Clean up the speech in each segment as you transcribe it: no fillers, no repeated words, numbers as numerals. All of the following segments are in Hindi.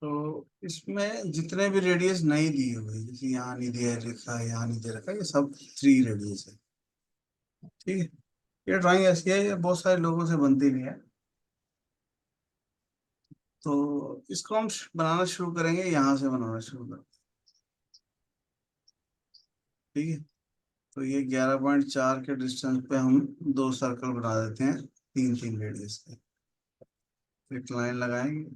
तो इसमें जितने भी रेडियस नहीं दिए हुए, जैसे यहाँ नहीं दिया लिखा है, यहाँ नहीं दे रखा है, ये सब 3 रेडियस है। ठीक है। ये ड्राइंग ऐसी है, ये बहुत सारे लोगों से बनती नहीं है। तो इसको हम बनाना शुरू करेंगे, यहाँ से बनाना शुरू करेंगे। ठीक है। तो ये 11.4 के डिस्टेंस पे हम 2 सर्कल बना देते हैं, 3 3 रेडियस के। एक लाइन लगाएंगे,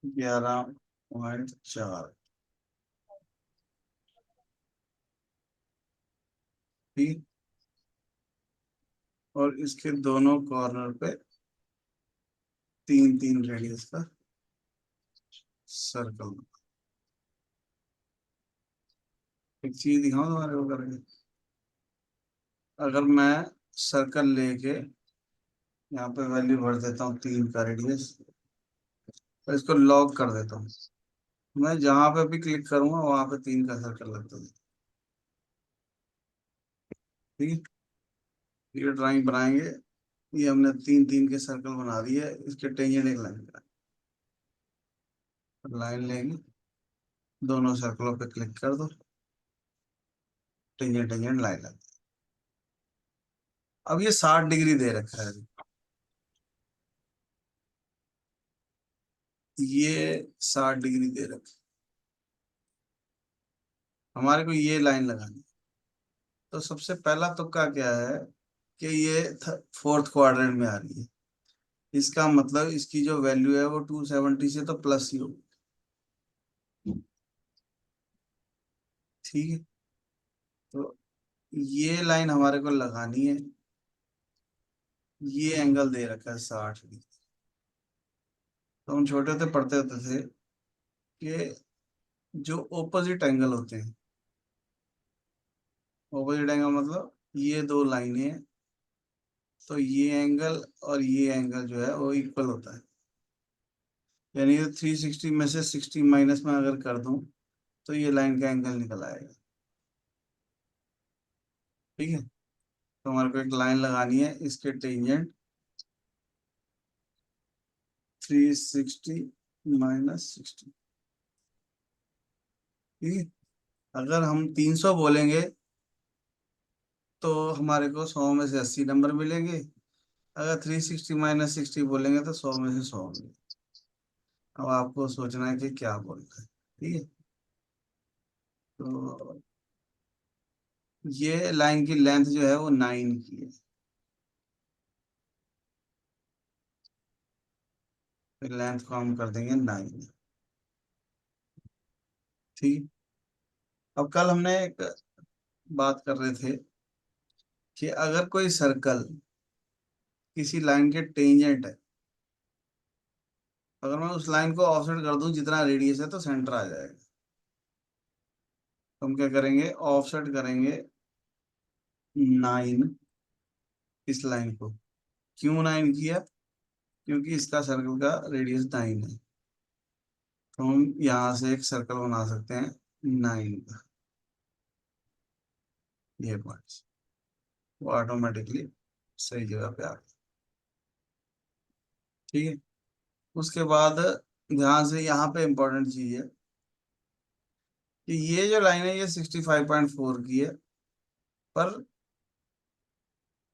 11.4। ठीक। और इसके दोनों कॉर्नर पे 3 3 रेडियस का सर्कल। एक चीज दिखाऊं तुम्हारे को करके। अगर मैं सर्कल लेके यहाँ पे वैल्यू भर देता हूँ 3 का रेडियस, और इसको लॉक कर देता हूँ, मैं जहां पे भी क्लिक करूंगा वहां पे 3 का सर्कल लगता है। ठीक है। ये ड्राइंग बनाएंगे। ये हमने 3 3 के सर्कल बना दिए, इसके टेंजेंट एक लाइन का लाइन लेंगे, दोनों सर्कलों पे क्लिक कर दो, टेंजेंट टेंजेंट लाइन लग। अब ये 60 डिग्री दे रखा है, ये 60 डिग्री दे रखा है, हमारे को ये लाइन लगानी है। तो सबसे पहला तुक्का क्या है कि ये फोर्थ क्वाड्रेंट में आ रही है, इसका मतलब इसकी जो वैल्यू है वो 270 से तो प्लस ही होगी। ठीक है। तो ये लाइन हमारे को लगानी है, ये एंगल दे रखा है 60 डिग्री। तो हम छोटे होते पढ़ते होते थे कि जो ओपोजिट एंगल होते हैं, ओपोजिट एंगल मतलब ये दो लाइनें हैं, तो ये एंगल और ये एंगल जो है वो इक्वल होता है। यानी 360 में से 60 माइनस में अगर कर दूं तो ये लाइन का एंगल निकल आएगा। ठीक है। तो हमारे को एक लाइन लगानी है, इसके टेंजेंट 360 - 60। ठीक है। अगर हम 300 बोलेंगे तो हमारे को 100 में से 80 नंबर मिलेंगे। अगर 360 - 60 बोलेंगे तो 100 में से 100 मिलेंगे। अब आपको सोचना है कि क्या बोलना है। ठीक है। तो ये लाइन की लेंथ जो है वो 9 की है, फिर लेंथ को हम कर देंगे 9। ठीक। अब कल हमने एक बात कर रहे थे कि अगर कोई सर्कल किसी लाइन के टेंजेंट है, अगर मैं उस लाइन को ऑफसेट कर दूं जितना रेडियस है तो सेंटर आ जाएगा। तो हम क्या करेंगे, ऑफसेट करेंगे 9 इस लाइन को। क्यों 9 किया? क्योंकि इसका सर्कल का रेडियस 9 है। तो हम यहाँ से एक सर्कल बना सकते हैं 9 का, ये पॉइंट वो ऑटोमेटिकली सही जगह पे आ गया। ठीक है। उसके बाद ध्यान से यहाँ पे इम्पोर्टेंट चीज है कि ये जो लाइन है ये 65.4 की है, पर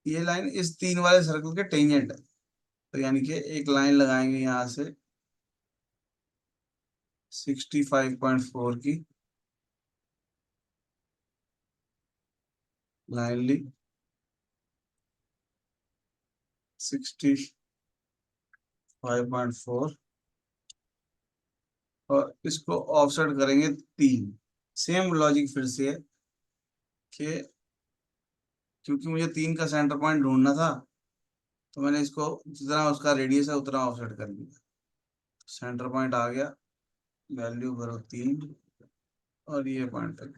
ये लाइन इस 3 वाले सर्कल के टेंजेंट है। तो यानी कि एक लाइन लगाएंगे यहाँ से 65.4 की लाइन ली, 65.4, और इसको ऑफसेट करेंगे 3। सेम लॉजिक फिर से है कि क्योंकि मुझे 3 का सेंटर पॉइंट ढूंढना था, तो मैंने इसको जितना उसका रेडियस है उतना ऑफसेट कर लिया। सेंटर पॉइंट आ गया, वैल्यू भरो 3, और ये पॉइंट है।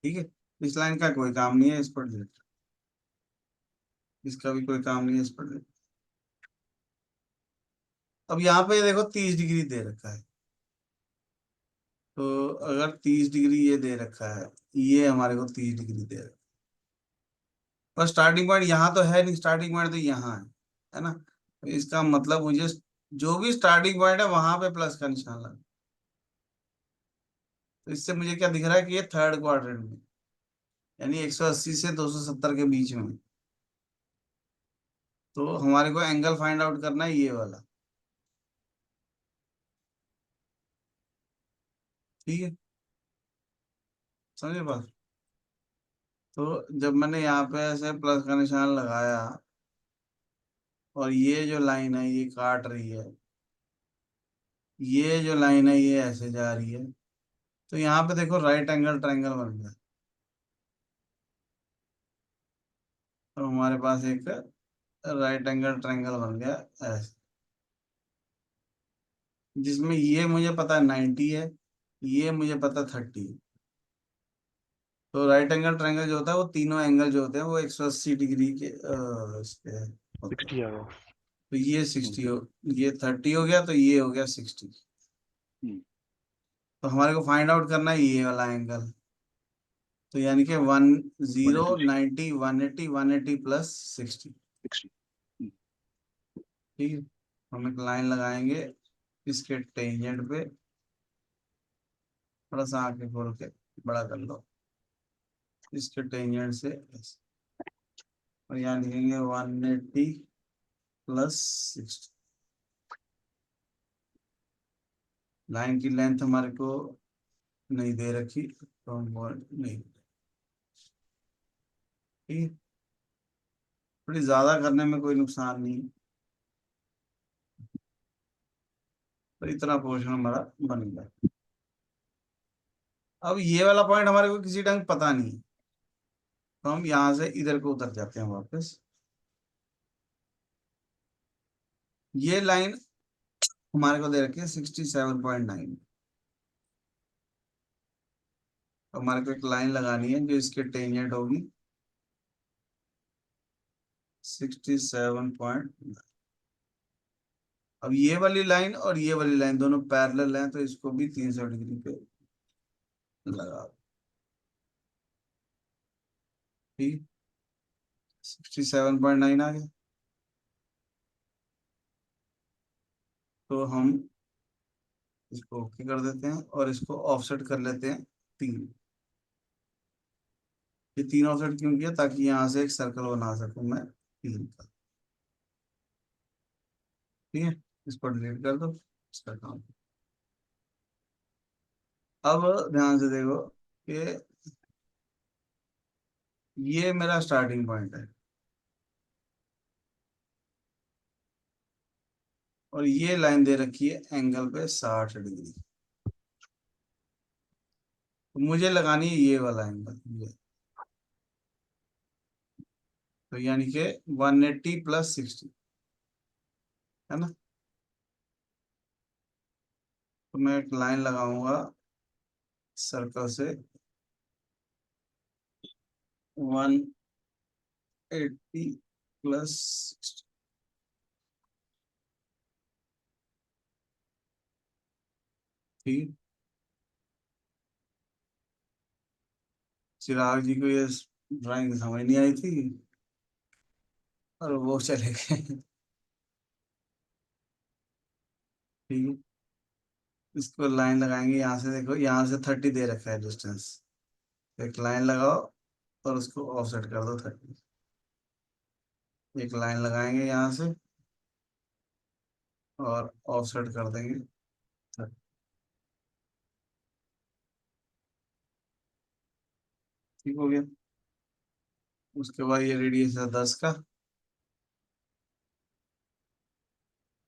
ठीक है। इस लाइन का कोई काम नहीं है, इस पर delete। इसका भी कोई काम नहीं है, इस पर delete। अब यहाँ पे देखो 30 डिग्री दे रखा है, तो अगर 30 डिग्री ये दे रखा है, ये हमारे को 30 डिग्री दे रखा है, पर स्टार्टिंग पॉइंट यहाँ तो है नहीं, स्टार्टिंग पॉइंट तो यहाँ है ना। तो इसका मतलब मुझे जो भी स्टार्टिंग पॉइंट है वहां पे प्लस का निशान लगा। तो इससे मुझे क्या दिख रहा है कि ये थर्ड क्वाड्रेंट में, यानी 180 से 270 के बीच में। तो हमारे को एंगल फाइंड आउट करना है ये वाला। ठीक है, समझे बात। तो जब मैंने यहाँ पे ऐसे प्लस का निशान लगाया और ये जो लाइन है ये काट रही है, ये जो लाइन है ये ऐसे जा रही है, तो यहाँ पे देखो राइट एंगल ट्रायंगल बन गया। तो हमारे पास एक राइट एंगल ट्रायंगल बन गया ऐसे, जिसमें ये मुझे पता है 90 है, ये मुझे पता 30 है। तो राइट एंगल ट्रायंगल जो होता है वो तीनों एंगल जो होते हैं वो 180 डिग्री के इसके होते हैं। 60 आ गया। तो ये 60 हो, ये 30 हो गया, तो ये हो गया 60। हम्म, तो हमारे को फाइंड आउट करना है ये वाला एंगल। तो यानी कि 10, 180 90, 180, 180 प्लस 60। 60। ठीक है, हम एक लाइन लगाएंगे इसके टेंजेंट पे, थोड़ा सा आगे खोल के बड़ा कर लो, इसके टेंजेंट से ऐसे। और यहाँ लिखेंगे 180 प्लस 60। लाइन की लेंथ हमारे को नहीं दे रखी तो हम नहीं, ठीक है। थोड़ी ज्यादा करने में कोई नुकसान नहीं है। तो इतना पोर्शन हमारा बन गया। अब ये वाला पॉइंट हमारे को किसी ढंग पता नहीं है, तो हम यहाँ से इधर को उतर जाते हैं वापस। ये लाइन हमारे को दे रखी है 67.9। तो हमारे को एक लाइन लगानी है जो इसके टेंजेंट होगी 67 अब ये वाली लाइन और ये वाली लाइन दोनों पैरेलल हैं, तो इसको भी 300 डिग्री पे लगा दो। ठीक, 67.9 आ गया। तो हम इसको ओके कर देते हैं और इसको ऑफसेट कर लेते हैं 3। ये 3 ऑफसेट क्यों किया, ताकि यहाँ से एक सर्कल बना सकूं मैं 3 का। ठीक है, इसको डिलीट कर दो, इसका काम। अब ध्यान से देखो कि ये मेरा स्टार्टिंग पॉइंट है और ये लाइन दे रखी है एंगल पे 60 डिग्री। तो मुझे लगानी है ये वाला एंगल ये। तो यानी कि 180 प्लस 60, है ना। तो मैं एक लाइन लगाऊंगा सर्कल से 180 प्लस 60। ठीक, चिराग जी को ये ड्राइंग समझ नहीं आई थी और वो चले गए। ठीक है, इसको लाइन लगाएंगे यहाँ से, देखो यहाँ से 30 दे रखा है डिस्टेंस। एक लाइन लगाओ और उसको ऑफसेट कर दो 30। एक लाइन लगाएंगे यहाँ से और ऑफसेट कर देंगे 30। ठीक हो गया। उसके बाद ये रेडियस है 10 का,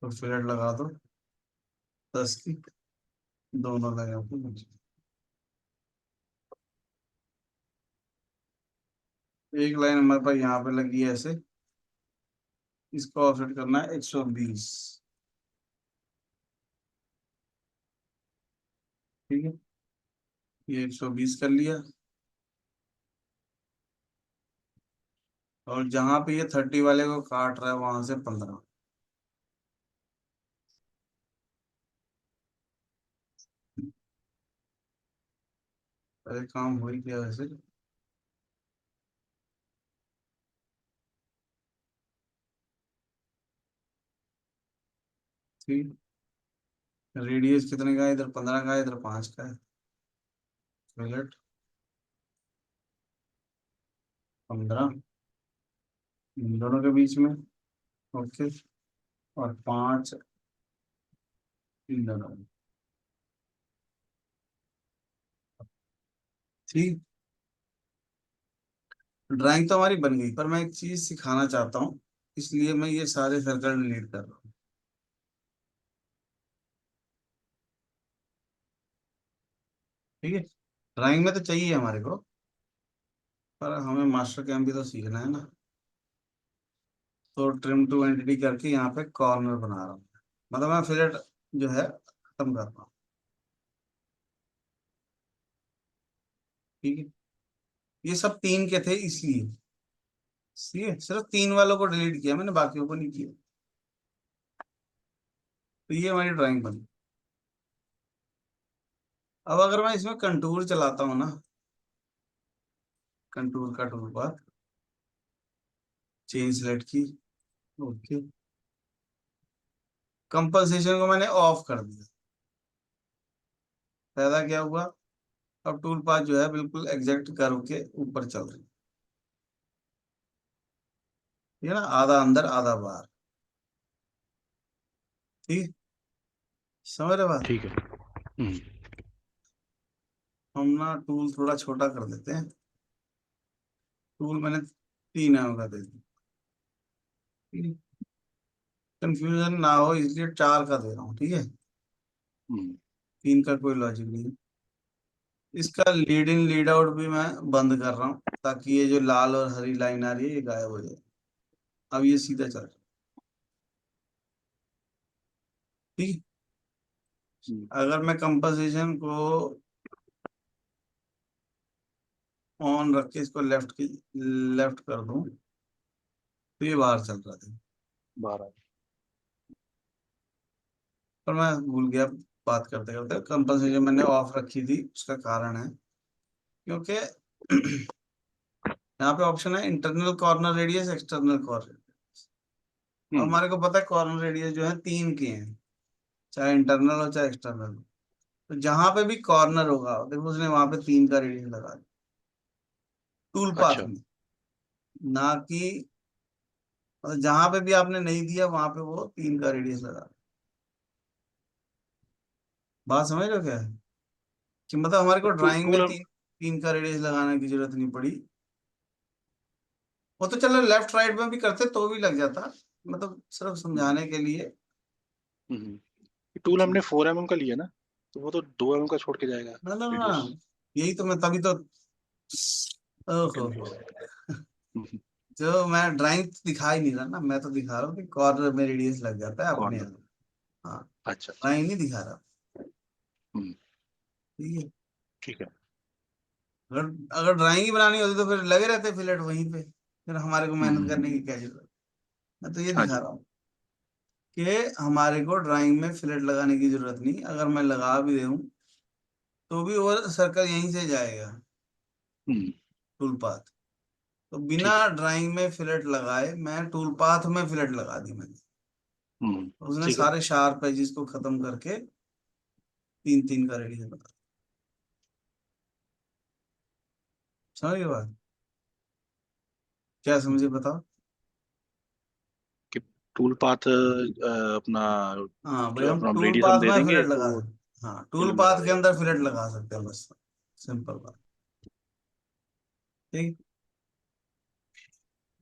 तो फिलेट लगा दो 10 की, दोनों लगे ऊपर। एक लाइन हमारे पास यहाँ पे लगी है ऐसे, इसको ऑफसेट करना है 120। ठीक है, ये 120 कर लिया। और जहां पे ये 30 वाले को काट रहा है वहां से 15। अरे काम हो ही गया वैसे। ठीक, रेडियस कितने का है, इधर 15 का है, इधर 5 का है, फिलेट 15 इन दोनों के बीच में, ओके, और 5 इन दोनों में। ठीक, ड्राइंग तो हमारी बन गई, पर मैं एक चीज सिखाना चाहता हूँ, इसलिए मैं ये सारे सर्कल डिलीट कर रहा हूँ। ठीक है, ड्राइंग में तो चाहिए हमारे को, पर हमें मास्टर कैम भी तो सीखना है ना। तो ट्रिम टू एंटिटी करके यहाँ पे कॉर्नर बना रहा हूँ, मतलब मैं फिलेट जो है खत्म कर रहा हूँ। ठीक है, ये सब 3 के थे इसलिए, ठीक है, सिर्फ 3 वालों को डिलीट किया मैंने, बाकियों को नहीं किया। तो ये हमारी ड्राइंग बनी। अब अगर मैं इसमें कंटूर चलाता हूँ ना, कंटूर का टूल बार, चेन सिलेक्ट की, ओके, कंपनसेशन को मैंने ऑफ कर दिया, फायदा क्या हुआ, अब टूल पाथ जो है बिल्कुल एग्जैक्ट कर्व के ऊपर चल रही है ना, आधा अंदर आधा बाहर। ठीक, समझ रहे बात। ठीक है। हम ना टूल थोड़ा छोटा कर देते हैं, टूल मैंने 3 का दे दिया, कंफ्यूजन ना हो इसलिए 4 का दे रहा हूँ, ठीक है, 3 का कोई लॉजिक नहीं है। इसका लीड इन लीड आउट भी मैं बंद कर रहा हूँ, ताकि ये जो लाल और हरी लाइन आ रही है ये गायब हो जाए। अब ये सीधा चल रहा है। ठीक, अगर मैं कंपोजिशन को ऑन रख के इसको लेफ्ट कर दूं, तो ये बाहर चल रहा था, 12। पर मैं भूल गया बात करते करते, कंपनसेशन मैंने ऑफ रखी थी, उसका कारण है क्योंकि यहाँ पे ऑप्शन है internal corner radius, external corner. अब हमारे को पता है कॉर्नर रेडियस जो है 3 के हैं, चाहे इंटरनल हो चाहे एक्सटर्नल हो। तो जहां पे भी कॉर्नर होगा देखो उसने वहां पे 3 का रेडियस लगा दिया टूल पाथ अच्छा। में, ना कि मतलब जहां पे भी आपने नहीं दिया वहां पे वो 3 का रेडियस लगा दिया। बात समझ रहे हो क्या है, कि मतलब हमारे को ड्राइंग में टूल 3 का रेडियस लगाने की जरूरत नहीं पड़ी। वो तो चलो लेफ्ट राइट में भी करते तो भी लग जाता, मतलब सिर्फ समझाने के लिए। टूल हमने 4 mm का लिया ना, तो वो तो 2 mm का छोड़ के जाएगा ना ना ना, रेडियस। यही तो मैं तभी तो, ओहो, जो मैं ड्राइंग दिखा ही नहीं रहा ना, मैं तो दिखा रहा हूँ कि कॉर्नर में रेडियस लग जाता है अपने कॉर्नर। आप। हाँ, अच्छा अच्छा। ड्राइंग नहीं दिखा रहा। हम्म, ठीक है, ठीक है। अगर अगर ड्राइंग ही बनानी होती तो फिर लगे रहते फिलेट वहीं पे, फिर हमारे को मेहनत करने की हम्म, क्या जरूरत है। मैं तो ये हाँ दिखा जी। रहा हूँ कि हमारे को ड्राइंग में फिलेट लगाने की जरूरत नहीं, अगर मैं लगा भी दूं तो भी वो सर्कल यहीं से जाएगा, हम्म, टूल पाथ। तो बिना ठीक है। ड्राइंग में फिलेट लगाए मैं टूल पाथ में फिलेट लगा दी मैंने, उसने ठीक है। सारे शार्प एजेस को खत्म करके 3 3 का रेडियस बता। समझ गए बात, क्या समझे बताओ। कि टूल पाथ अपना हाँ भाई, हम अपना टूल रेडियस हम पाथ दे में देंगे फिलेट तो लगा वो सकते, हाँ टूल टूल में पाथ के लगाएगा। अंदर फिलेट लगा सकते हैं बस, सिंपल बात। ठीक,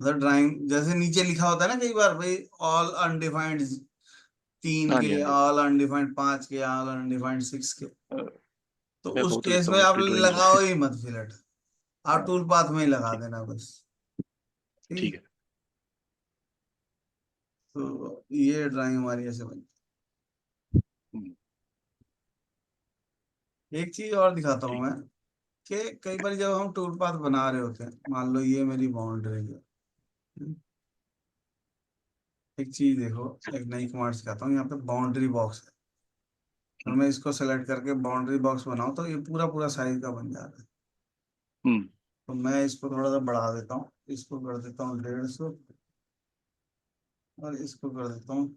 मतलब ड्राइंग जैसे नीचे लिखा होता है ना कई बार भाई, ऑल अनडिफाइंड 3 हाँ जी, के, हाँ जी। ऑल अनडिफाइंड 5 के, ऑल अनडिफाइंड 6 के, अ, तो मैं उस बहुत केस लिखता में हूँ आप अपनी ड्राइंग्स लगाओ में। ही मत फिलेट, आप हाँ, टूल पाथ में ही लगा ठीक। देना बस। ठीक ठीक, है। तो ये ड्राइंग हमारी ऐसे बनी। हम्म, एक चीज और दिखाता हूँ ठीक। मैं, कि कई बार जब हम टूल पाथ बना रहे होते हैं, मान लो ये मेरी बाउंड्री है, एक चीज देखो, एक नई कमांड सिखाता हूँ, यहाँ पे बाउंड्री बॉक्स है, और हम्म, मैं इसको सेलेक्ट करके बाउंड्री बॉक्स बनाऊँ तो ये पूरा पूरा साइज का बन जाता है। हम्म, तो मैं इसको थोड़ा सा बढ़ा देता हूँ, इसको कर देता हूँ 150, और इसको कर देता हूँ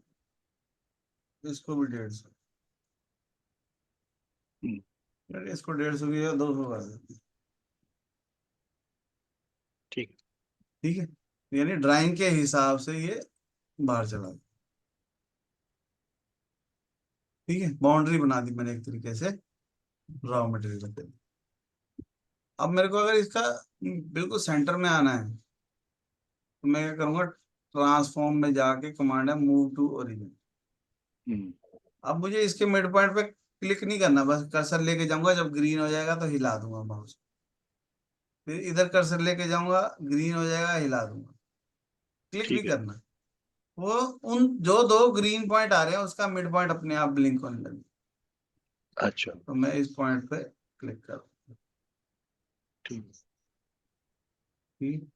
इसको भी 150। हम्म, अरे इसको 150 की जगह 200 कर देते हैं। ठीक है। ठीक है, यानी ड्राइंग के हिसाब से ये बाहर चला गया। ठीक है, बाउंड्री बना दी मैंने एक तरीके से रॉ मटेरियल पे। अब मेरे को अगर इसका बिल्कुल सेंटर में आना है तो मैं क्या करूंगा, ट्रांसफॉर्म में जाके कमांड है मूव टू ओरिजिन। हम्म, अब मुझे इसके मिड पॉइंट पे क्लिक नहीं करना, बस कर्सर लेके जाऊंगा, जब ग्रीन हो जाएगा तो हिला दूंगा माउस। फिर इधर कर्सर लेके जाऊंगा, ग्रीन हो जाएगा, हिला दूंगा। क्लिक नहीं ठीक है। करना। वो उन जो दो ग्रीन पॉइंट आ रहे हैं उसका मिड पॉइंट अपने आप ब्लिंक होने लगे। अच्छा। तो मैं इस पॉइंट पे क्लिक करूँ। ठीक है। ठीक,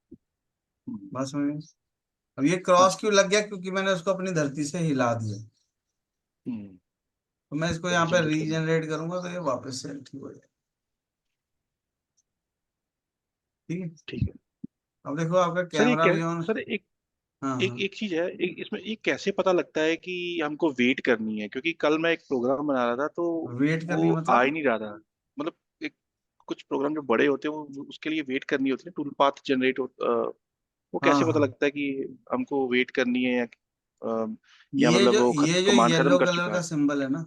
हम्म, बस में अब ये हाँ, क्रॉस क्यों लग गया, क्योंकि मैंने उसको अपनी धरती से हिला दिया। हम्म, तो मैं इसको यहाँ पे रीजनरेट करना। रीजनरेट करूंगा तो ये वापस से ठीक हो जाएगा। ठीक है, ठीक है। अब देखो आपका सर ये कैमरा भी ऑन। सर एक हाँ एक हाँ, एक चीज है, इसमें ये कैसे पता लगता है कि हमको वेट करनी है? क्योंकि कल मैं एक प्रोग्राम बना रहा था तो वेट करनी वो आ मतलब। ही नहीं रहा था। मतलब एक कुछ प्रोग्राम जो बड़े होते हैं वो उसके लिए वेट करनी होती है, टूल पाथ जनरेट वो हाँ कैसे पता हाँ, लगता है कि हमको वेट करनी है या ये मतलब जो वो ये जो कमांड खत्म येलो कर कलर चुका का है? सिंबल है ना,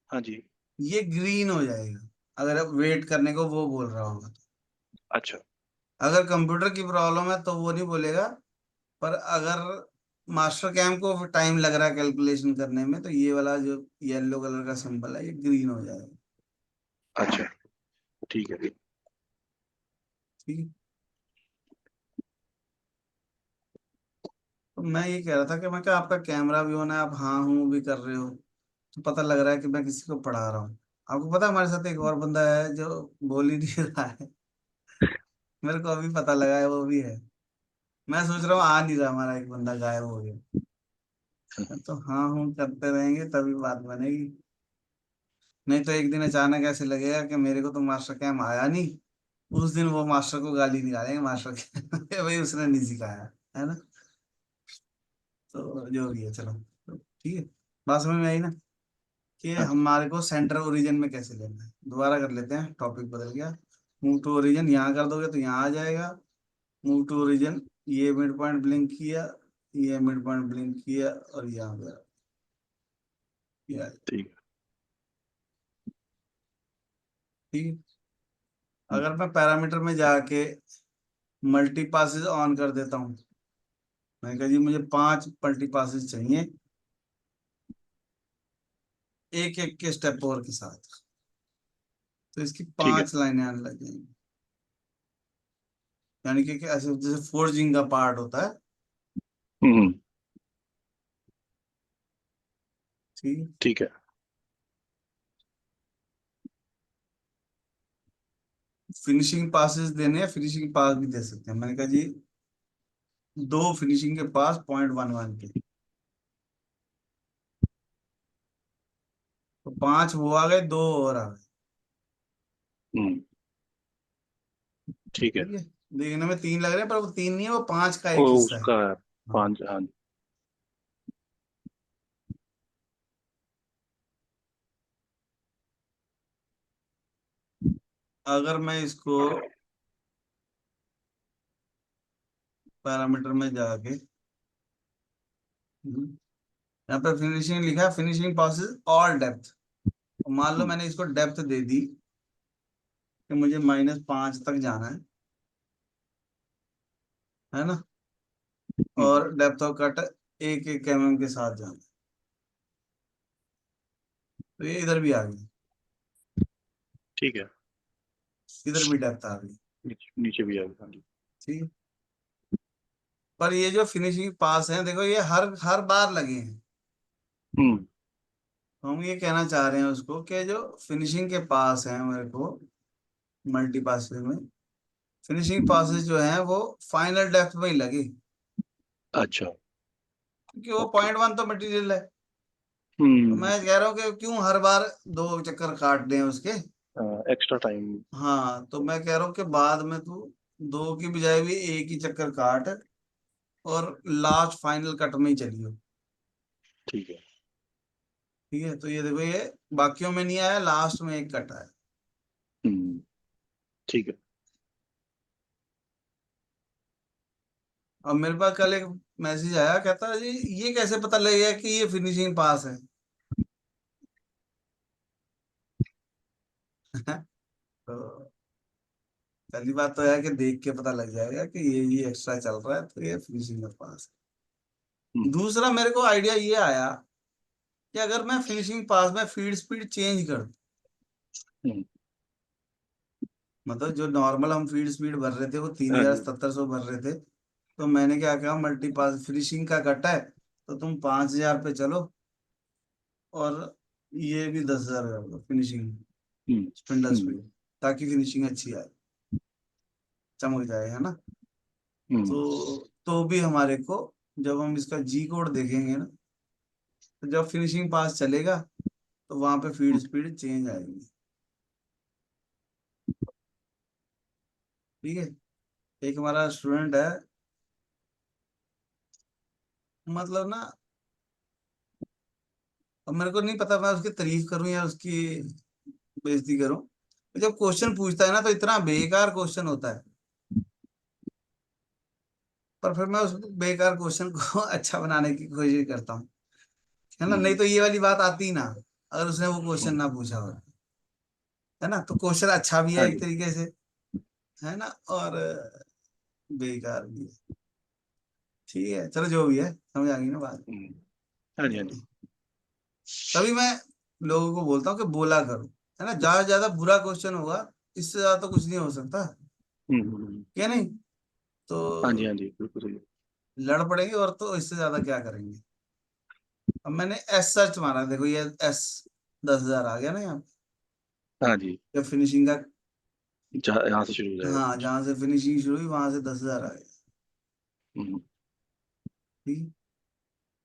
हाँ जी। ये ग्रीन हो जाएगा अगर आप वेट करने को वो बोल रहा होगा तो। अच्छा। अगर कंप्यूटर की प्रॉब्लम है तो वो नहीं बोलेगा। पर अगर मास्टर कैम को टाइम लग रहा है कैलकुलेशन करने में तो ये वाला जो येलो कलर का सिंबल है ये ग्रीन हो जाएगा। अच्छा। ठीक है। ठीक है, तो मैं ये कह रहा था कि मैं क्या आपका कैमरा भी ऑन है, आप हाँ हूँ भी कर रहे हो, तो पता लग रहा है कि मैं किसी को पढ़ा रहा हूँ। आपको पता है हमारे साथ एक और बंदा है जो बोल ही नहीं रहा है। मेरे को अभी पता लगा है वो भी है। मैं सोच रहा हूँ आ नहीं रहा, हमारा एक बंदा गायब हो गया। तो हाँ हूँ करते रहेंगे तभी बात बनेगी। नहीं तो एक दिन अचानक ऐसे लगेगा कि मेरे को तो मास्टर कैम आया नहीं। उस दिन वो मास्टर को गाली निकालेंगे, मास्टर के भाई उसने नहीं सिखाया, है ना। तो जो भी है चलो, तो ठीक है, बात समझ में आई ना कि हाँ जी। हमारे को सेंटर ओरिजिन में कैसे लेना है। दोबारा कर लेते हैं, टॉपिक बदल गया। मूव टू ओरिजिन यहाँ कर दोगे तो यहाँ आ जाएगा। मूव टू ओरिजिन, ये मिड पॉइंट ब्लिंक किया, ये मिड पॉइंट ब्लिंक किया और यहाँ गया। ये आ- ठीक है। ठीक है, हम्म, अगर मैं पैरामीटर में जाके मल्टी पासेस ऑन कर देता हूँ, मैंने कहा जी मुझे 5 मल्टी पासेस चाहिए एक एक के स्टेप ओवर के साथ, तो इसकी ठीक है। 5 लाइनें आने लग जाएंगी। यानी कि ऐसे जैसे फोर्जिंग का पार्ट होता है। हम्म, ठीक है, ठीक है। फिनिशिंग पासेस देने हैं, फिनिशिंग पास भी दे सकते हैं। मैंने कहा जी 2 फिनिशिंग के पास 0.11 के, तो 5 वो आ गए, 2 और आ गए। हम्म, ठीक है। ठीक है, देखने में 3 लग रहे हैं पर वो 3 नहीं है, वो 5 का ओ एक हिस्सा है। उसका हाँ, 5, हाँ। अगर मैं इसको पैरामीटर में जाके यहाँ पे फिनिशिंग लिखा है, फिनिशिंग पासेस ऑल डेप्थ। मान लो हम्म, मैंने इसको डेप्थ दे दी कि मुझे -5 तक जाना है ना, हम्म, और डेप्थ ऑफ कट 1 1 mm के साथ जाना है। तो ये इधर भी आ गई, ठीक है। इधर भी डेप्थ आ गई। नीचे भी आएगा, हाँ जी। ठीक है, पर ये जो फिनिशिंग पास है देखो ये हर हर बार लगे हैं। हम्म, तो हम ये कहना चाह रहे हैं उसको कि जो फिनिशिंग के पास है मेरे को मल्टी पासेस में, फिनिशिंग पासेस जो है वो फाइनल डेप्थ में ही लगे, अच्छा। क्योंकि वो ओके। 0.1 तो मटेरियल है। तो हम्म, मैं कह रहा हूँ कि क्यों हर बार 2 चक्कर काट दें उसके। Extra time. हाँ, तो मैं कह रहा हूँ कि बाद में तू 2 की बजाय भी 1 ही चक्कर काट और लास्ट फाइनल कट में ही चलियो। ठीक है। ठीक है, तो ये देखो ये बाकियों में नहीं आया, लास्ट में एक कट आया। ठीक है। अब मेरे पास कल एक मैसेज आया, कहता है जी ये कैसे पता लगेगा कि ये फिनिशिंग पास है। तो पहली बात तो है कि देख के पता लग जाएगा कि ये एक्स्ट्रा चल रहा है तो ये फिनिशिंग में पास है। हम्म, दूसरा मेरे को आइडिया ये आया कि अगर मैं फिनिशिंग पास में फीड स्पीड चेंज कर दूं, हम्म, मतलब जो नॉर्मल हम फीड स्पीड भर रहे थे वो तीन हाँ हजार जी। सत्तर सौ भर रहे थे, तो मैंने क्या कहा मल्टी पास फिनिशिंग का कट है तो तुम 5000 पे चलो, और ये भी 10,000 कर दो फिनिशिंग हम्म, स्पिंडल हम्म, स्पीड, ताकि फिनिशिंग अच्छी आए, चमक जाए, है ना। हम्म, तो भी हमारे को जब हम इसका जी कोड देखेंगे ना, तो जब फिनिशिंग पास चलेगा तो वहां पे फीड हम्म, स्पीड चेंज आएगी। ठीक है, एक हमारा स्टूडेंट है, मतलब ना, अब मेरे को नहीं पता मैं उसकी तारीफ करूं या उसकी बेइज्जती करूं। जब क्वेश्चन पूछता है ना तो इतना बेकार क्वेश्चन होता है, पर फिर मैं उस बेकार क्वेश्चन को अच्छा बनाने की कोशिश करता हूँ, है ना। नहीं हम्म, तो ये वाली बात आती ना, अगर उसने वो क्वेश्चन हम्म, ना पूछा हो, है ना, तो क्वेश्चन अच्छा भी है हाँ एक जी। तरीके से, है ना, और बेकार भी है। ठीक है, चलो जो भी है, समझ आ गई ना बात। हम्म, हाँ जी, हाँ जी। तभी मैं लोगों को बोलता हूँ कि बोला करो, है ना, ज्यादा से ज्यादा बुरा क्वेश्चन होगा, इससे ज्यादा तो कुछ नहीं हो सकता, क्या नहीं। तो हाँ जी, हाँ जी, बिल्कुल सही। लड़ पड़ेंगे, और तो इससे ज्यादा क्या करेंगे। अब मैंने एस सर्च मारा, देखो ये एस 10,000 आ गया ना यहाँ हाँ जी, पे फिनिशिंग का। जहाँ यहाँ से शुरू हो जाएगा हाँ, कुछ। जहां से फिनिशिंग शुरू हुई वहां से 10,000 आ गया। हम्म, ठीक है?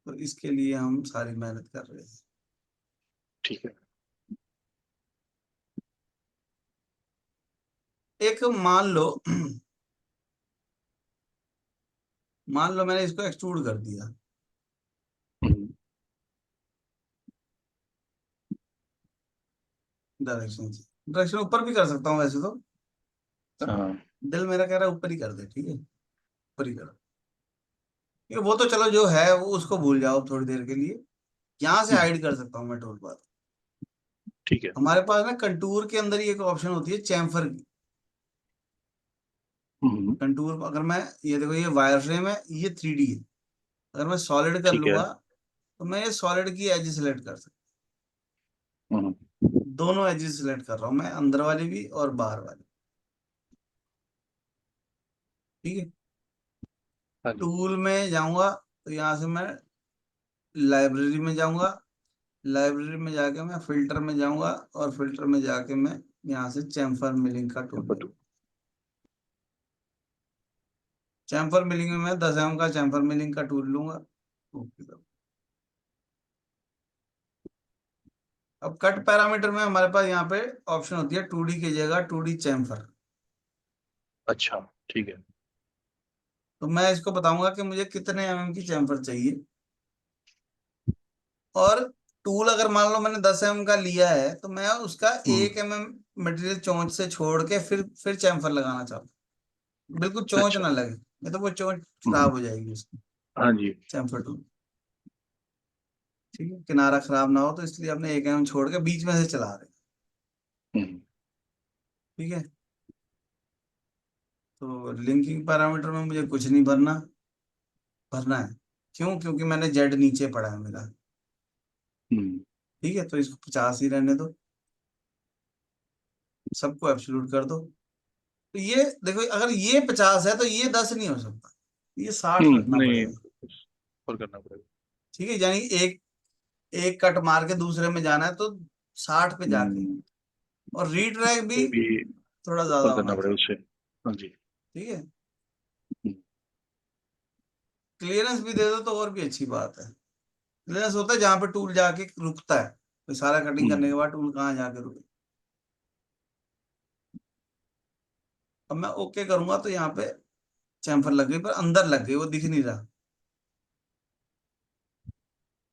तो इसके लिए हम सारी मेहनत कर रहे हैं। ठीक है। एक मान लो मान लो मैंने इसको एक्सट्रूड कर दिया हम्म, डायरेक्शन से। डायरेक्शन ऊपर भी कर सकता हूँ वैसे तो, हाँ, दिल मेरा कह रहा है ऊपर ही कर दे, ठीक है, ऊपर ही कर। ये वो तो चलो जो है वो उसको भूल जाओ थोड़ी देर के लिए, यहाँ से हम्म, हाइड कर सकता हूँ मैं टूल बार। ठीक है। हमारे पास ना कंटूर के अंदर ही एक ऑप्शन होती है चैम्फर की। हम्म, कंटूर अगर मैं, ये देखो ये वायर फ्रेम है, ये 3D है, अगर मैं सॉलिड कर ठीक है। लूंगा तो मैं ये सॉलिड की एज सिलेक्ट कर सकता हम्म, हूँ। दोनों एजेस सिलेक्ट कर रहा हूँ मैं, अंदर वाली भी और बाहर वाली। ठीक है, हाँ जी। टूल में जाऊंगा तो यहाँ से मैं लाइब्रेरी में जाऊंगा, लाइब्रेरी में जाके मैं फिल्टर में जाऊंगा, और फिल्टर में जाके मैं यहाँ से चैम्फर मिलिंग का टूल नंबर 2। लूंगा। चैम्फर मिलिंग में मैं 10 mm का चैम्फर मिलिंग का टूल लूंगा। ओके। अब कट पैरामीटर में हमारे पास यहाँ पे ऑप्शन होती है 2D की जगह 2D चैम्फर। अच्छा, ठीक है। तो मैं इसको बताऊंगा कि मुझे कितने की चैम्फर चाहिए, और टूल अगर मान लो मैंने 10 mm का लिया है तो मैं उसका हम्म, 1 mm मटेरियल चोंच से छोड़ के फिर चैम्फर लगाना चाहता हूँ, बिल्कुल चोंच अच्छा। ना लगे, नहीं तो वो चोंच हम्म, खराब हो जाएगी उसकी, हाँ जी। Chamfer tool. ठीक है, किनारा खराब ना हो तो इसलिए अपने 1 mm छोड़ के बीच में से चला रहे हैं। हम्म, ठीक है, तो लिंकिंग पैरामीटर में मुझे कुछ नहीं भरना, भरना है क्यों, क्योंकि मैंने जेड नीचे पड़ा है मेरा। हम्म, ठीक है, तो इसको 50 ही रहने दो, सबको एब्सोल्यूट कर दो। तो ये देखो अगर ये 50 है तो ये 10 नहीं हो सकता, ये 60 रखना नहीं, पड़ेगा। और करना पड़ेगा। ठीक है, यानी एक एक कट मार के दूसरे में जाना है तो 60 पे जाके, हम्म, और रीट्रैक भी वो भी थोड़ा ज्यादा ऊपर होना करना पड़ेगा चाहिए। उससे। हाँ जी। ठीक है, हम्म, क्लियरेंस भी दे दो तो और भी अच्छी बात है। क्लियरेंस होता है जहां पे टूल जाके रुकता है, तो सारा कटिंग करने के हम्म, बाद टूल कहाँ जाके रुके। अब मैं ओके करूंगा तो यहाँ पे चैम्फर लग गई, पर अंदर लग गई, वो दिख नहीं रहा।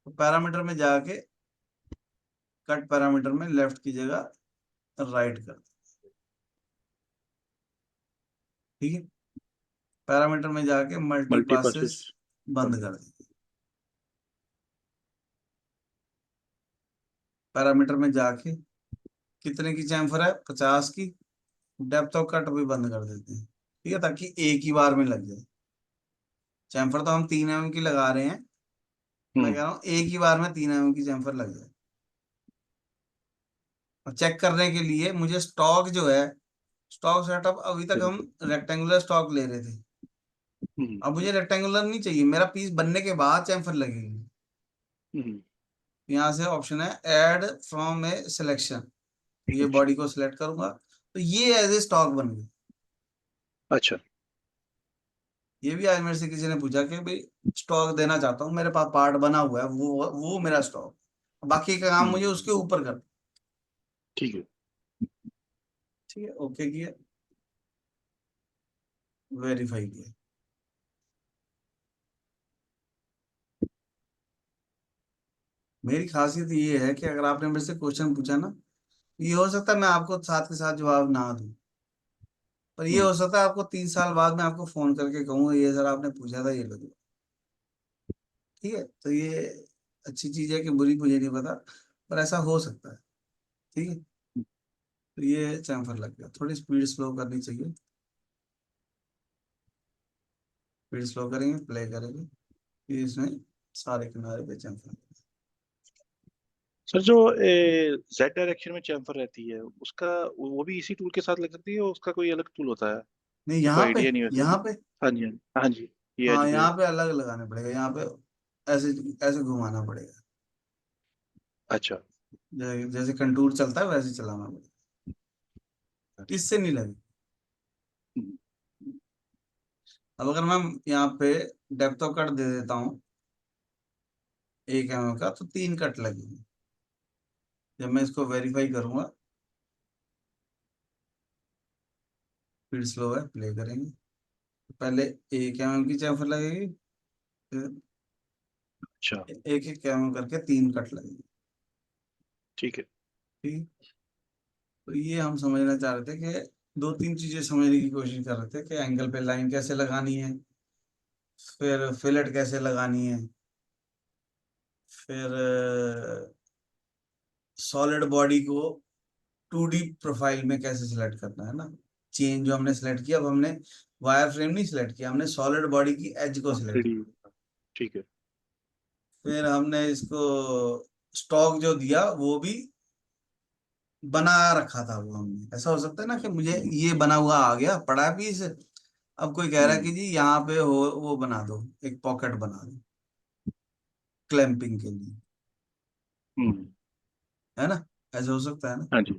तो पैरामीटर में जाके कट पैरामीटर में लेफ्ट की जगह राइट कर दें। ठीक है, पैरामीटर में जाके मल्टी मल्टी पासेस पासेस बंद कर दें। पैरामीटर में जाके कितने की चैम्फर है, 50 की, डेप्थ ऑफ कट भी बंद कर देते हैं। ठीक है, ताकि एक ही बार में लग जाए। चैम्फर तो हम 3 mm की लगा रहे हैं, मैं कह रहा हूँ एक ही बार में 3 mm की चैम्फर लग जाए। और चेक करने के लिए मुझे स्टॉक जो है, स्टॉक सेटअप अभी तक हम रेक्टेंगुलर स्टॉक ले रहे थे, अब मुझे रेक्टेंगुलर नहीं चाहिए, मेरा पीस बनने के बाद चैम्फर लगेगी। यहाँ से ऑप्शन है ऐड फ्रॉम ए सिलेक्शन, ये बॉडी को सिलेक्ट करूंगा तो ये एज ए स्टॉक बन गई। अच्छा। ये भी आज मेरे से किसी ने पूछा कि भाई स्टॉक देना चाहता हूँ, मेरे पास पार्ट बना हुआ है, वो मेरा स्टॉक, बाकी का काम मुझे उसके ऊपर कर। ठीक है। ठीक है, ओके किया, वेरीफाई किया। मेरी खासियत ये है कि अगर आपने मेरे से क्वेश्चन पूछा ना, ये हो सकता है मैं आपको साथ के साथ जवाब ना दूं, पर ये हो सकता है आपको 3 साल बाद मैं आपको फोन करके कहूंगा ये सर आपने पूछा था, ये लो। ठीक है, तो ये अच्छी चीज है कि बुरी मुझे नहीं पता, पर ऐसा हो सकता है। ठीक है, तो ये चैम्फर लग गया, थोड़ी स्पीड स्लो करनी चाहिए। स्पीड स्लो करेंगे, प्ले करेंगे, फिर इसमें सारे किनारे पे चैम्फर। सर जो जेड डायरेक्शन में चैम्फर रहती है उसका, वो भी इसी टूल के साथ लग सकती है, उसका कोई अलग टूल होता है? नहीं, मेरे को यहाँ पे, आइडिया नहीं वैसे। यहाँ पे, हाँ जी, हाँ जी, हाँ जी। ये एज हाँ पे। यहाँ पे अलग लगाने पड़ेगा, यहाँ पे ऐसे ऐसे घुमाना पड़ेगा, अच्छा। जैसे कंटूर चलता है वैसे चलाना पड़ेगा, अच्छा। इससे नहीं लगे। हम्म, अब अगर मैं यहाँ पे डेप्थ ऑफ कट दे देता हूँ 1 mm का, तो 3 कट लगेंगे। जब मैं इसको वेरीफाई करूंगा, स्पीड स्लो है, प्ले करेंगे, तो पहले 1 mm की चैम्फर लगेगी, फिर अच्छा। एक एक mm करके 3 कट लगेंगे। ठीक है। ठीक, तो ये हम समझना चाह रहे थे कि 2-3 चीजें समझने की कोशिश कर रहे थे कि एंगल पे लाइन कैसे लगानी है, फिर फिलेट कैसे लगानी है, फिर सॉलिड बॉडी को 2D प्रोफाइल में कैसे सिलेक्ट करना है ना। चेन जो हमने सिलेक्ट किया, अब हमने वायर फ्रेम नहीं सिलेक्ट किया, हमने सॉलिड बॉडी की एज को हाँ, सिलेक्ट 3D। किया। ठीक है। फिर हमने इसको स्टॉक जो दिया वो भी बना रखा था, वो हमने, ऐसा हो सकता है ना कि मुझे ये बना हुआ आ गया पड़ा है पीस, अब कोई कह रहा है हम्म। कि जी यहाँ पे हो वो बना दो, एक पॉकेट बना दो क्लैंपिंग के लिए, हम्म। है ना, ऐसा हो सकता है ना। हाँ जी।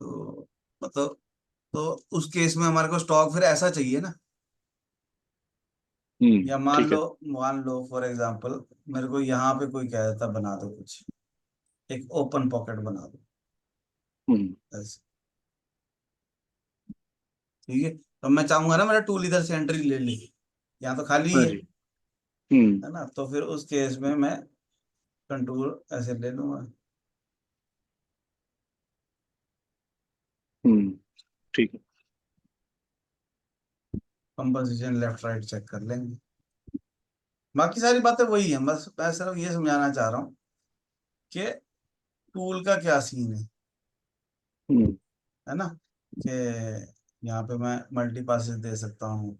तो मतलब, तो उस केस में हमारे को स्टॉक फिर ऐसा चाहिए ना। या ठीक है। मान लो फॉर एग्जांपल मेरे को यहाँ पे कोई कह देता बना दो कुछ, एक ओपन पॉकेट बना दो हम्म। ऐसे। ठीक है, तो मैं चाहूंगा ना मेरा टूल इधर से एंट्री ले ले, यहाँ तो खाली ही हाँ जी। हम्म। है ना, तो फिर उस केस में मैं कंटूर ऐसे ले लूंगा। ठीक है। कंपोजिशन लेफ्ट राइट चेक कर लेंगे, बाकी सारी बातें वही है, बस मैं सिर्फ ये समझाना चाह रहा हूँ कि टूल का क्या सीन हम्म। है ना, कि यहाँ पे मैं मल्टी पासेस दे सकता हूँ।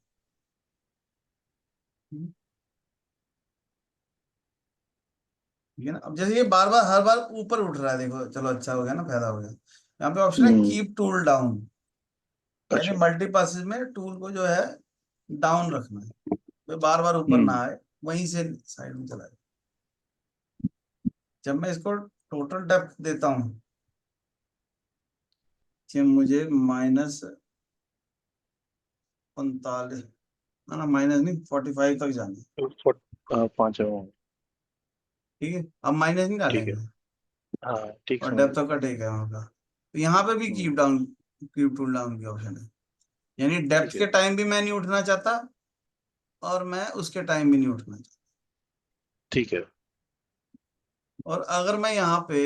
ठीक है ना, अब जैसे ये बार बार हर बार ऊपर उठ रहा है, देखो चलो अच्छा हो गया ना, फायदा हो गया। यहाँ पे ऑप्शन है हम्म। कीप टूल डाउन, यानी अच्छा। मल्टी पासेस में टूल को जो है डाउन रखना है, तो बार बार ऊपर ना हम्म। आए, वहीं से साइड में चला जाए। जब मैं इसको टोटल डेप्थ देता हूँ कि मुझे -45, ना माइनस नहीं, 45 तक जाना है। तो 5 है वो। ठीक है, अब माइनस नहीं ठीक है। डालेंगे, हाँ ठीक, और समझ डेप्थ गया। ऑफ कट एक है वहाँ का, तो यहाँ पे भी हम्म। कीप टूल डाउन की ऑप्शन है, यानी डेप्थ ठीक है। के टाइम भी मैं नहीं उठना चाहता, और मैं उसके टाइम भी नहीं उठना चाहता। ठीक है। और अगर मैं यहाँ पे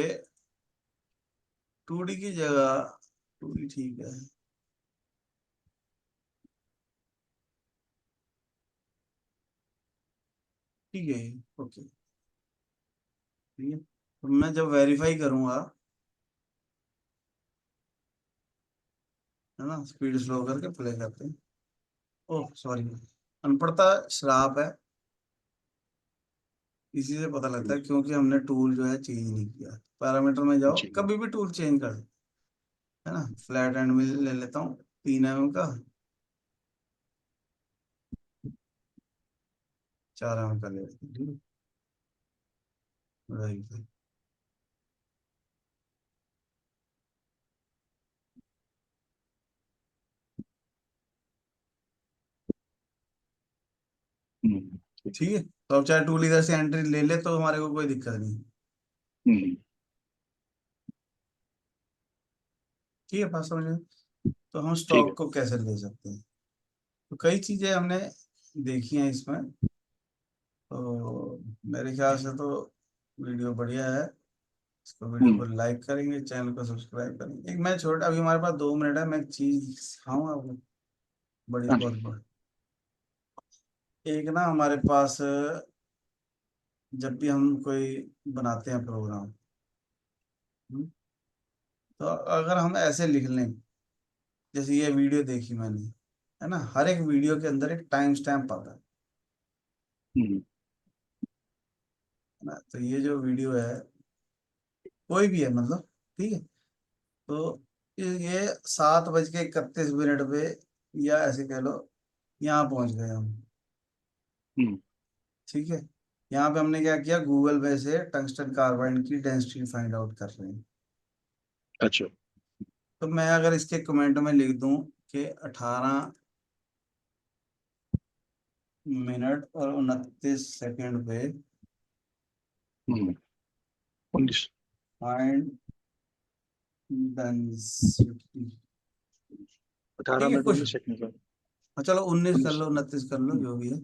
2D की जगह 2D ठीक है, ठीक है, ओके, ठीक है। तो मैं जब वेरीफाई करूंगा, है ना, स्पीड स्लो करके प्ले करते हैं। ओह सॉरी, अनपढ़ता श्राप है, इसी से पता लगता है, क्योंकि हमने टूल जो है चेंज नहीं किया। पैरामीटर में जाओ, जी। कभी भी टूल चेंज कर दो, है ना। फ्लैट एंड में ले लेता हूँ 3 mm का, 4 mm का ले लेता हूँ, ठीक है। Verify। ठीक है। ठीक है, तो अब चाहे टूल इधर से एंट्री ले ले तो हमारे को कोई दिक्कत नहीं। हम्म। ठीक है, बात समझ में। तो हम ठीक है। स्टॉक को कैसे ले सकते हैं, तो कई चीजें हमने देखी हैं इसमें। तो मेरे ख्याल से तो वीडियो बढ़िया है, इसको वीडियो को हम्म। लाइक करेंगे, चैनल को सब्सक्राइब करेंगे। एक मैं छोटा, अभी हमारे पास 2 मिनट है, मैं एक चीज सिखाऊंगा आपको, बड़ी हाँ बहुत जी। बड़ी। एक ना हमारे पास, जब भी हम कोई बनाते हैं प्रोग्राम, तो अगर हम ऐसे लिख लें, जैसे ये वीडियो देखी मैंने, है ना, हर एक वीडियो के अंदर एक टाइम स्टैम्प आता हम्म। है ना। तो ये जो वीडियो है, कोई भी है मतलब, ठीक है, तो ये 7:31 पे, या ऐसे कह लो, यहाँ पहुंच गए हम, हम्म। ठीक है। यहाँ पे हमने क्या किया, गूगल में से टंगस्टन कार्बाइड की डेंसिटी फाइंड आउट कर रहे हैं। अच्छा। तो मैं अगर इसके कमेंट में लिख दूं कि 18 मिनट और 29 सेकंड पे हम्म। 19। फाइंड डेंसिटी, 18 ठीक है, मिनट कुछ, 19 सेकंड का। हाँ चलो 19 कर 19। लो, 29 कर लो, जो भी है,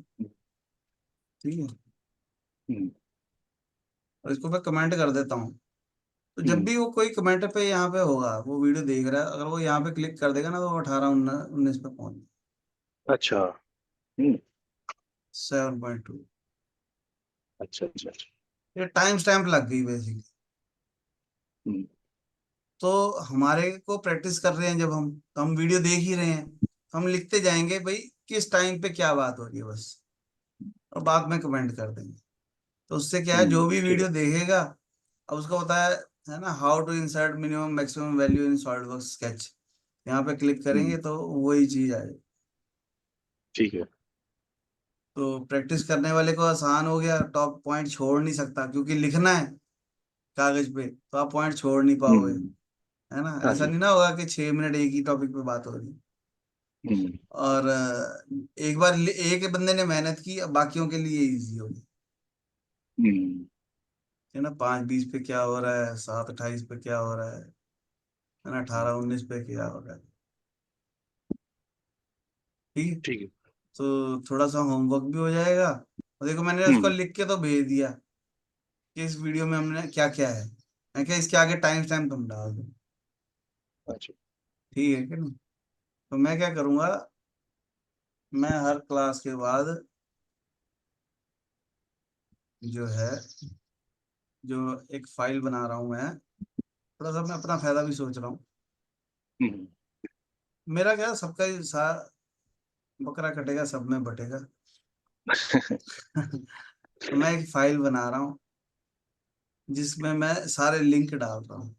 ठीक है। हम्म। और इसको मैं कमेंट कर देता हूँ। तो जब हम्म। भी वो कोई कमेंट पे यहाँ पे होगा, वो वीडियो देख रहा है, अगर वो यहाँ पे क्लिक कर देगा ना, तो वो 18 19 पे पहुंच, अच्छा। हम्म। 7.2। अच्छा अच्छा अच्छा। ये टाइम स्टैम्प लग गई बेसिकली। हम्म। तो हमारे को प्रैक्टिस कर रहे हैं जब हम, तो हम वीडियो देख ही रहे हैं, तो हम लिखते जाएंगे भाई किस टाइम पे क्या बात हो रही है बस, और बाद में कमेंट कर देंगे। तो उससे क्या है, जो भी ठीक है। वीडियो देखेगा, अब उसको पता है ना, how to insert minimum maximum value in SolidWorks sketch, यहाँ पे क्लिक हम्म। करेंगे तो वही चीज आएगी। ठीक है। तो प्रैक्टिस करने वाले को आसान हो गया, टॉप पॉइंट छोड़ नहीं सकता, क्योंकि लिखना है कागज पे, तो आप पॉइंट छोड़ नहीं पाओगे, हम्म। है ना। हाँ ऐसा जी। नहीं ना होगा कि 6 मिनट एक ही टॉपिक पे बात हो रही है। हम्म। और एक बार एक बंदे ने मेहनत की, अब बाकियों के लिए इजी हो गई, हम्म। है ना। 5:20 पे क्या हो रहा है, 7:28 पे क्या हो रहा है ना, 18:19 पे क्या हो रहा है, ठीक है। ठीक है। तो थोड़ा सा होमवर्क भी हो जाएगा, और देखो मैंने उसको हम्म। लिख के तो भेज दिया कि इस वीडियो में हमने क्या क्या है, मैं क्या इसके आगे टाइम स्टैम्प तुम डाल दो, अच्छा। ठीक है कि नहीं। तो मैं क्या करूंगा, मैं हर क्लास के बाद जो है, जो एक फाइल बना रहा हूँ मैं, थोड़ा सा मैं अपना फायदा भी सोच रहा हूँ। हम्म। मेरा क्या, सबका ही बकरा कटेगा सब में बटेगा। तो मैं एक फाइल बना रहा हूँ, जिसमें मैं सारे लिंक डाल रहा हूँ,